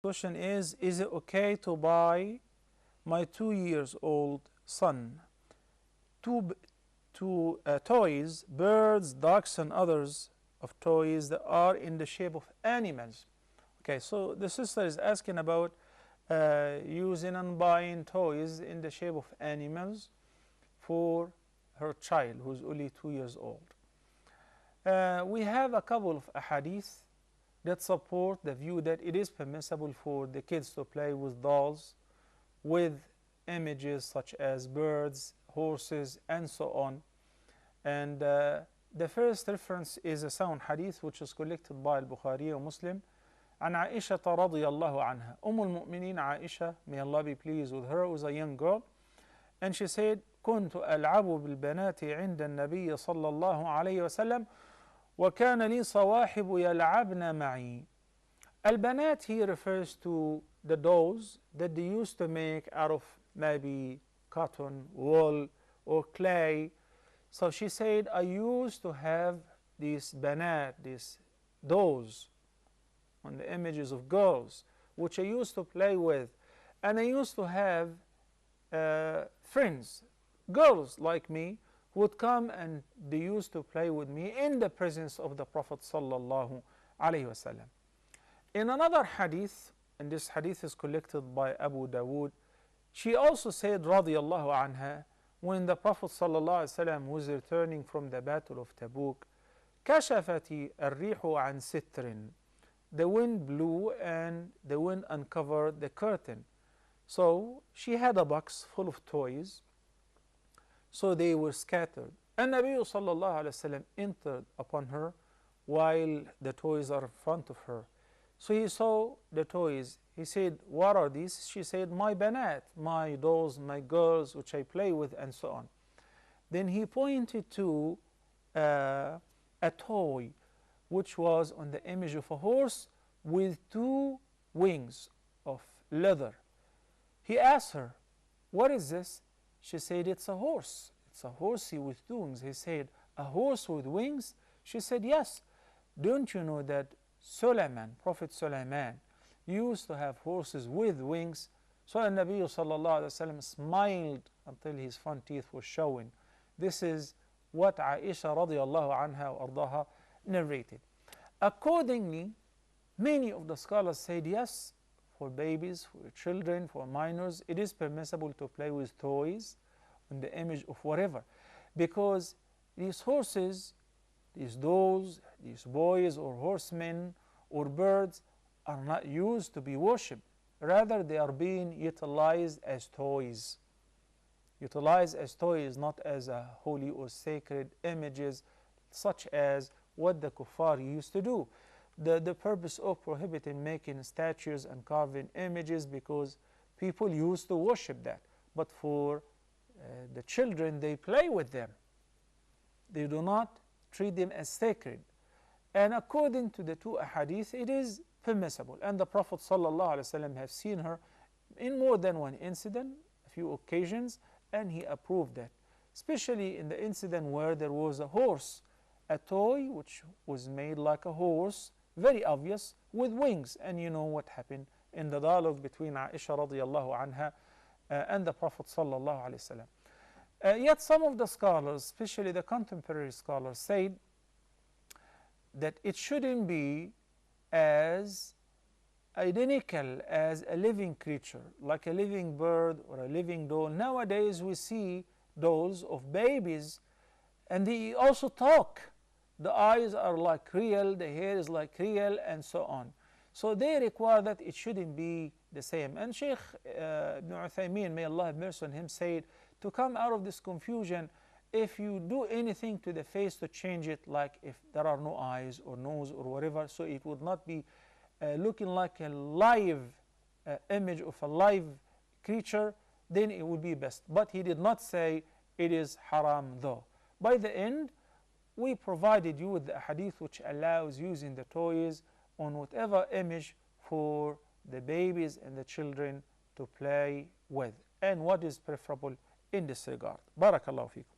Question is it okay to buy my 2 years old son two, toys, birds, ducks, and others of toys that are in the shape of animals? Okay, so the sister is asking about using and buying toys in the shape of animals for her child who's only 2 years old. We have a couple of ahadith that support the view that it is permissible for the kids to play with dolls, with images such as birds, horses, and so on. And the first reference is a sound hadith which is collected by Al-Bukhari and Muslim. عن عائشة رضي الله عنها. المؤمنين عائشة, may Allah be pleased with her, was a young girl, and she said, كنت ألعب بالبنات عند النبي صلى الله عليه وسلم وكان لي صواحب يلعبن معي. البنات here refers to the dolls that they used to make out of maybe cotton, wool, or clay. So she said, I used to have these banat, these dolls, on the images of girls, which I used to play with. And I used to have friends, girls like me, who would come and they used to play with me in the presence of the Prophet sallallahu alaihi wasallam. In another hadith, and this hadith is collected by Abu Dawood, she also said, radiyallahu anha, when the Prophet sallallahu alaihi wasallam was returning from the Battle of Tabuk, كشفت الريح عن ستر. The wind blew and the wind uncovered the curtain. So she had a box full of toys, so they were scattered. And Nabi sallallahu alaihi wasallam entered upon her while the toys are in front of her. So he saw the toys. He said, what are these? She said, my banat, my dolls, my girls, which I play with, and so on. Then he pointed to a toy which was on the image of a horse with 2 wings of leather. He asked her, what is this? She said, it's a horse. It's a horsey with 2 wings. He said, a horse with wings? She said, yes. Don't you know that Sulaiman, Prophet Sulaiman, used to have horses with wings? So the Nabi sallallahu alaihi wasallam smiled until his front teeth were showing. This is what Aisha radiallahu anha wa ardaha narrated. Accordingly, many of the scholars said yes, for babies, for children, for minors, it is permissible to play with toys in the image of whatever, because these horses, these dolls, these boys or horsemen or birds are not used to be worshipped. Rather, they are being utilized as toys. Utilized as toys, not as a holy or sacred images, such as what the kuffar used to do. The purpose of prohibiting making statues and carving images, because people used to worship that. But for the children, they play with them. They do not treat them as sacred. And according to the 2 ahadith, it is permissible. And the Prophet ﷺ have seen her in more than one incident, a few occasions, and he approved that. Especially in the incident where there was a horse, a toy which was made like a horse, very obvious, with wings. And you know what happened in the dialogue between Aisha radiallahu anha and the Prophet sallallahu alaihi wasallam. Yet some of the scholars, especially the contemporary scholars, said that it shouldn't be as identical as a living creature, like a living bird or a living doll. Nowadays we see dolls of babies and they also talk. The eyes are like real, the hair is like real, and so on. So they require that it shouldn't be the same. And Sheikh Ibn Uthaymeen, may Allah have mercy on him, said to come out of this confusion, if you do anything to the face to change it, like if there are no eyes or nose or whatever, so it would not be looking like a live image of a live creature, then it would be best. But he did not say it is haram though. By the end, we provided you with the hadith which allows using the toys on whatever image for the babies and the children to play with, and what is preferable in this regard. Barakallahu feekum.